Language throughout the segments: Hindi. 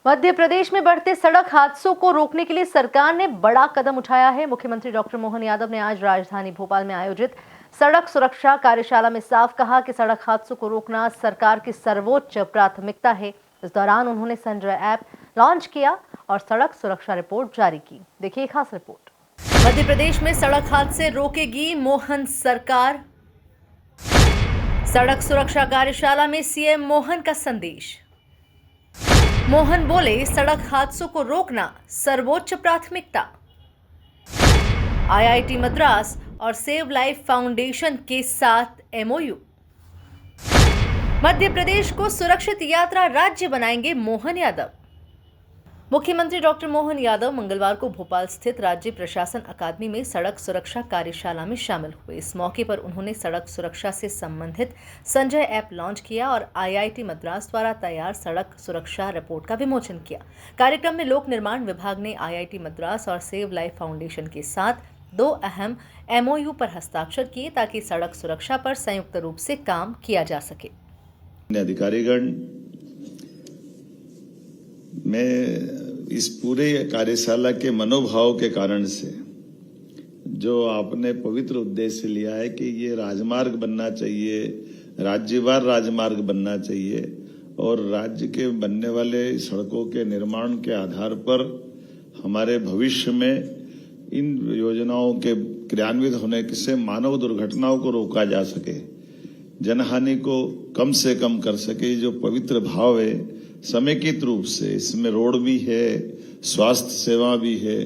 मध्य प्रदेश में बढ़ते सड़क हादसों को रोकने के लिए सरकार ने बड़ा कदम उठाया है। मुख्यमंत्री डॉक्टर मोहन यादव ने आज राजधानी भोपाल में आयोजित सड़क सुरक्षा कार्यशाला में साफ कहा कि सड़क हादसों को रोकना सरकार की सर्वोच्च प्राथमिकता है। इस दौरान उन्होंने संजय ऐप लॉन्च किया और सड़क सुरक्षा रिपोर्ट जारी की। देखिए खास रिपोर्ट। मध्य प्रदेश में सड़क हादसे रोकेगी मोहन सरकार। सड़क सुरक्षा कार्यशाला में सीएम मोहन का संदेश। मोहन बोले, सड़क हादसों को रोकना सर्वोच्च प्राथमिकता। आईआईटी मद्रास और सेव लाइफ फाउंडेशन के साथ एमओयू। मध्य प्रदेश को सुरक्षित यात्रा राज्य बनाएंगे मोहन यादव। मुख्यमंत्री डॉक्टर मोहन यादव मंगलवार को भोपाल स्थित राज्य प्रशासन अकादमी में सड़क सुरक्षा कार्यशाला में शामिल हुए। इस मौके पर उन्होंने सड़क सुरक्षा से संबंधित संजय ऐप लॉन्च किया और आईआईटी मद्रास द्वारा तैयार सड़क सुरक्षा रिपोर्ट का विमोचन किया। कार्यक्रम में लोक निर्माण विभाग ने आईआईटी मद्रास और सेव लाइफ फाउंडेशन के साथ 2 अहम एमओयू पर हस्ताक्षर किए ताकि सड़क सुरक्षा पर संयुक्त रूप से काम किया जा सके। अधिकारीगण, मैं इस पूरे कार्यशाला के मनोभाव के कारण से जो आपने पवित्र उद्देश्य लिया है कि ये राजमार्ग बनना चाहिए, राज्यवार राजमार्ग बनना चाहिए और राज्य के बनने वाले सड़कों के निर्माण के आधार पर हमारे भविष्य में इन योजनाओं के क्रियान्वित होने से मानव दुर्घटनाओं को रोका जा सके, जनहानि को कम से कम कर सके। जो पवित्र भाव है, समेकित रूप से इसमें रोड भी है, स्वास्थ्य सेवा भी है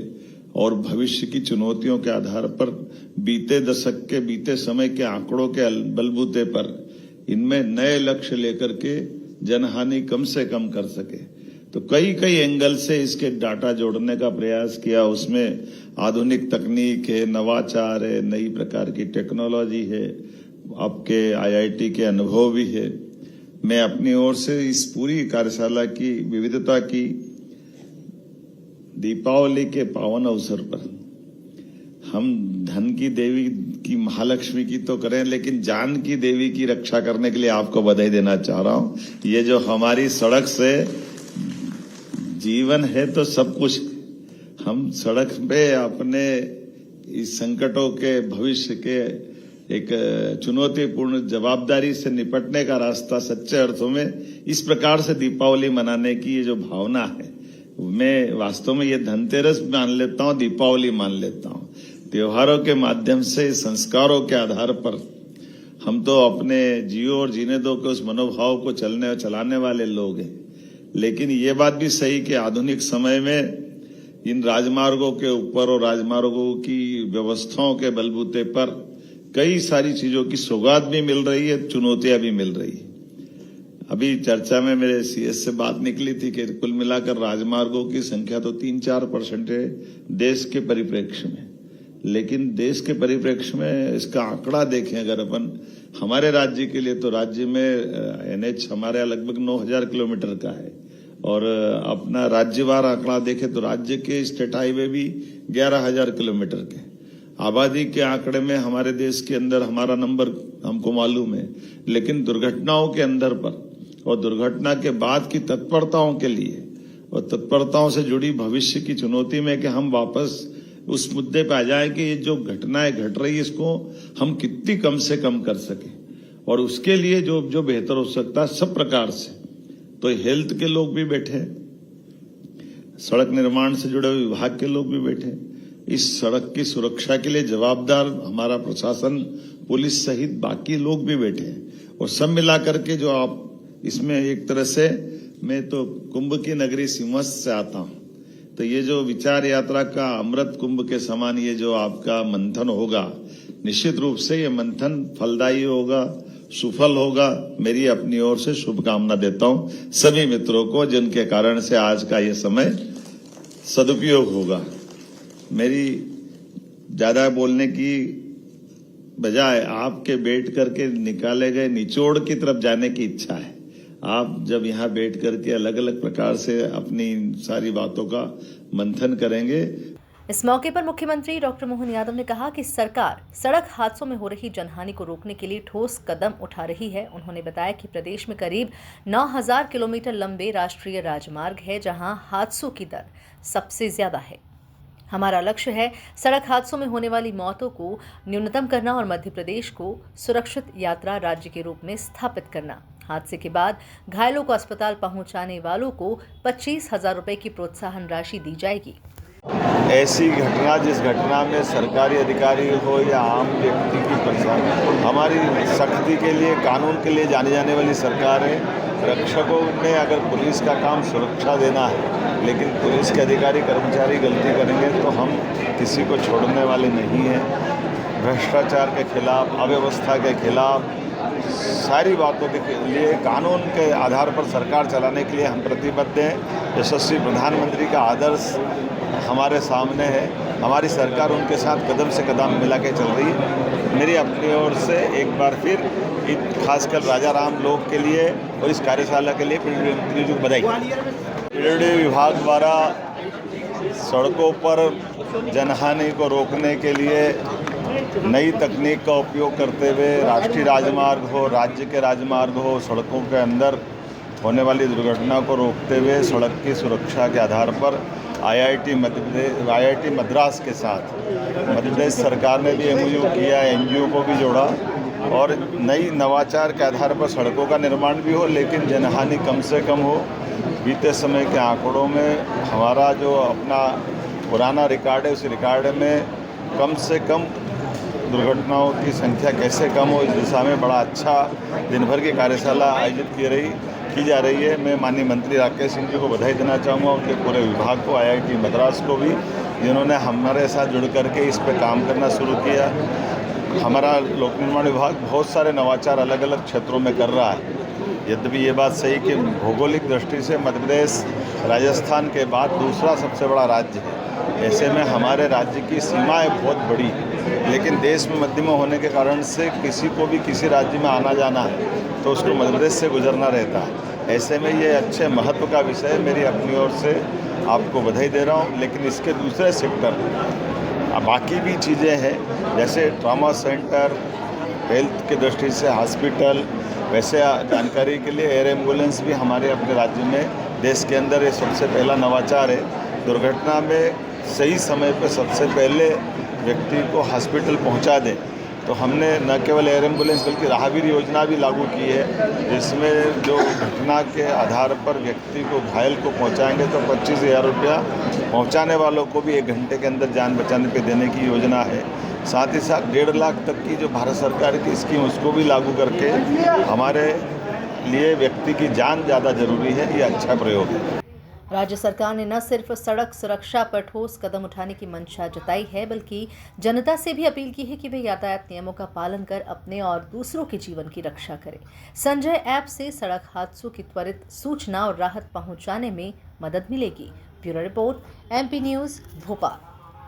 और भविष्य की चुनौतियों के आधार पर बीते दशक के बीते समय के आंकड़ों के बलबूते पर इनमें नए लक्ष्य लेकर के जनहानि कम से कम कर सके। तो कई एंगल से इसके डाटा जोड़ने का प्रयास किया। उसमें आधुनिक तकनीक है, नवाचार है, नई प्रकार की टेक्नोलॉजी है, आपके आईआईटी के अनुभव भी है। मैं अपनी ओर से इस पूरी कार्यशाला की विविधता की दीपावली के पावन अवसर पर हम धन की देवी की महालक्ष्मी की तो करें, लेकिन जान की देवी की रक्षा करने के लिए आपको बधाई देना चाह रहा हूं। ये जो हमारी सड़क से जीवन है तो सब कुछ, हम सड़क पे अपने इस संकटों के भविष्य के एक चुनौतीपूर्ण जवाबदारी से निपटने का रास्ता सच्चे अर्थों में इस प्रकार से दीपावली मनाने की ये जो भावना है, मैं वास्तव में ये धनतेरस मान लेता हूं, दीपावली मान लेता हूं। त्योहारों के माध्यम से संस्कारों के आधार पर हम तो अपने जियो और जीने दो के उस मनोभाव को चलने और चलाने वाले लोग हैं। लेकिन ये बात भी सही कि आधुनिक समय में इन राजमार्गों के ऊपर और राजमार्गों की व्यवस्थाओं के बलबूते पर कई सारी चीजों की सौगात भी मिल रही है, चुनौतियां भी मिल रही है। अभी चर्चा में मेरे सीएस से बात निकली थी कि कुल मिलाकर राजमार्गों की संख्या तो 3-4% है देश के परिप्रेक्ष्य में, लेकिन देश के परिप्रेक्ष्य में इसका आंकड़ा देखें अगर अपन हमारे राज्य के लिए, तो राज्य में एनएच हमारे लगभग 9000 किलोमीटर का है और अपना राज्यवार आंकड़ा देखें तो राज्य के स्टेट हाईवे भी 11000 किलोमीटर के। आबादी के आंकड़े में हमारे देश के अंदर हमारा नंबर हमको मालूम है, लेकिन दुर्घटनाओं के अंदर पर और दुर्घटना के बाद की तत्परताओं के लिए और तत्परताओं से जुड़ी भविष्य की चुनौती में कि हम वापस उस मुद्दे पे आ जाए कि ये जो घटनाएं घट रही है इसको हम कितनी कम से कम कर सके और उसके लिए जो बेहतर हो सकता है सब प्रकार से। तो हेल्थ के लोग भी बैठे, सड़क निर्माण से जुड़े विभाग के लोग भी बैठे, इस सड़क की सुरक्षा के लिए जवाबदार हमारा प्रशासन, पुलिस सहित बाकी लोग भी बैठे हैं और सब मिलाकर के जो आप इसमें एक तरह से, मैं तो कुंभ की नगरी सिंहस्थ से आता हूं, तो ये जो विचार यात्रा का अमृत कुंभ के समान ये जो आपका मंथन होगा, निश्चित रूप से ये मंथन फलदायी होगा, सुफल होगा। मेरी अपनी ओर से शुभकामना देता हूं सभी मित्रों को, जिनके कारण से आज का ये समय सदुपयोग होगा। मेरी ज्यादा बोलने की बजाय आपके बैठ करके निकाले गए निचोड़ की तरफ जाने की इच्छा है। आप जब यहाँ बैठ करके अलग अलग प्रकार से अपनी सारी बातों का मंथन करेंगे। इस मौके पर मुख्यमंत्री डॉक्टर मोहन यादव ने कहा कि सरकार सड़क हादसों में हो रही जनहानि को रोकने के लिए ठोस कदम उठा रही है। उन्होंने बताया कि प्रदेश में करीब 9,000 किलोमीटर लंबे राष्ट्रीय राजमार्ग है, जहां हादसों की दर सबसे ज्यादा है। हमारा लक्ष्य है सड़क हादसों में होने वाली मौतों को न्यूनतम करना और मध्य प्रदेश को सुरक्षित यात्रा राज्य के रूप में स्थापित करना। हादसे के बाद घायलों को अस्पताल पहुंचाने वालों को 25,000 रुपए की प्रोत्साहन राशि दी जाएगी। ऐसी घटना, जिस घटना में सरकारी अधिकारी हो या आम व्यक्ति की परेशानी, हमारी सख्ती के लिए, कानून के लिए जानी जाने वाली सरकार है। रक्षकों में अगर पुलिस का काम सुरक्षा देना है, लेकिन पुलिस के अधिकारी कर्मचारी गलती करेंगे तो हम किसी को छोड़ने वाले नहीं हैं। भ्रष्टाचार के खिलाफ, अव्यवस्था के खिलाफ, सारी बातों के लिए कानून के आधार पर सरकार चलाने के लिए हम प्रतिबद्ध हैं। यशस्वी प्रधानमंत्री का आदर्श हमारे सामने है। हमारी सरकार उनके साथ कदम से कदम मिला के चल रही है। मेरी अपनी ओर से एक बार फिर खासकर राजा राम लोग के लिए और इस कार्यशाला के लिए पीडब्ल्यूडी मंत्री जी को बधाई। पीडब्ल्यूडी विभाग द्वारा सड़कों पर जनहानि को रोकने के लिए नई तकनीक का उपयोग करते हुए राष्ट्रीय राजमार्ग हो, राज्य के राजमार्ग हो, सड़कों के अंदर होने वाली दुर्घटना को रोकते हुए सड़क की सुरक्षा के आधार पर IIT मद्रास के साथ मध्य प्रदेश सरकार ने भी MOU किया, NGO को भी जोड़ा और नई नवाचार के आधार पर सड़कों का निर्माण भी हो, लेकिन जनहानि कम से कम हो। बीते समय के आंकड़ों में हमारा जो अपना पुराना रिकॉर्ड है, उस रिकॉर्ड में कम से कम दुर्घटनाओं की संख्या कैसे कम हो, इस दिशा में बड़ा अच्छा दिन भर की कार्यशाला आयोजित की जा रही है। मैं माननीय मंत्री राकेश सिंह जी को बधाई देना चाहूँगा, उनके पूरे विभाग को, IIT मद्रास को भी, जिन्होंने हमारे साथ जुड़ करके इस पर काम करना शुरू किया। हमारा लोक निर्माण विभाग बहुत सारे नवाचार अलग अलग क्षेत्रों में कर रहा है। यद्यपि ये बात सही कि भौगोलिक दृष्टि से मध्य प्रदेश राजस्थान के बाद दूसरा सबसे बड़ा राज्य है। ऐसे में हमारे राज्य की सीमाएं बहुत बड़ी है, लेकिन देश में मध्यम होने के कारण से किसी को भी किसी राज्य में आना जाना है तो उसको मध्य प्रदेश से गुजरना रहता है। ऐसे में ये अच्छे महत्व का विषय है। मेरी अपनी ओर से आपको बधाई दे रहा हूँ। लेकिन इसके दूसरे सेक्टर बाकी भी चीज़ें हैं, जैसे ट्रॉमा सेंटर, हेल्थ की दृष्टि से हॉस्पिटल, वैसे जानकारी के लिए एयर एम्बुलेंस भी हमारे अपने राज्य में, देश के अंदर ये सबसे पहला नवाचार है। दुर्घटना में सही समय पर सबसे पहले व्यक्ति को हॉस्पिटल पहुंचा दें, तो हमने न केवल एयर एम्बुलेंस बल्कि राहगीर योजना भी लागू की है, जिसमें जो घटना के आधार पर व्यक्ति को, घायल को पहुंचाएंगे तो 25,000 रुपया, पहुंचाने वालों को भी 1 घंटे के अंदर जान बचाने पे देने की योजना है। साथ ही साथ 1.5 लाख तक की जो भारत सरकार की स्कीम, उसको भी लागू करके हमारे लिए व्यक्ति की जान ज़्यादा जरूरी है। ये अच्छा प्रयोग है। राज्य सरकार ने न सिर्फ सड़क सुरक्षा पर ठोस कदम उठाने की मंशा जताई है, बल्कि जनता से भी अपील की है कि वे यातायात नियमों का पालन कर अपने और दूसरों के जीवन की रक्षा करें। संजय ऐप से सड़क हादसों की त्वरित सूचना और राहत पहुंचाने में मदद मिलेगी। Bureau report, MP news, Bhopal.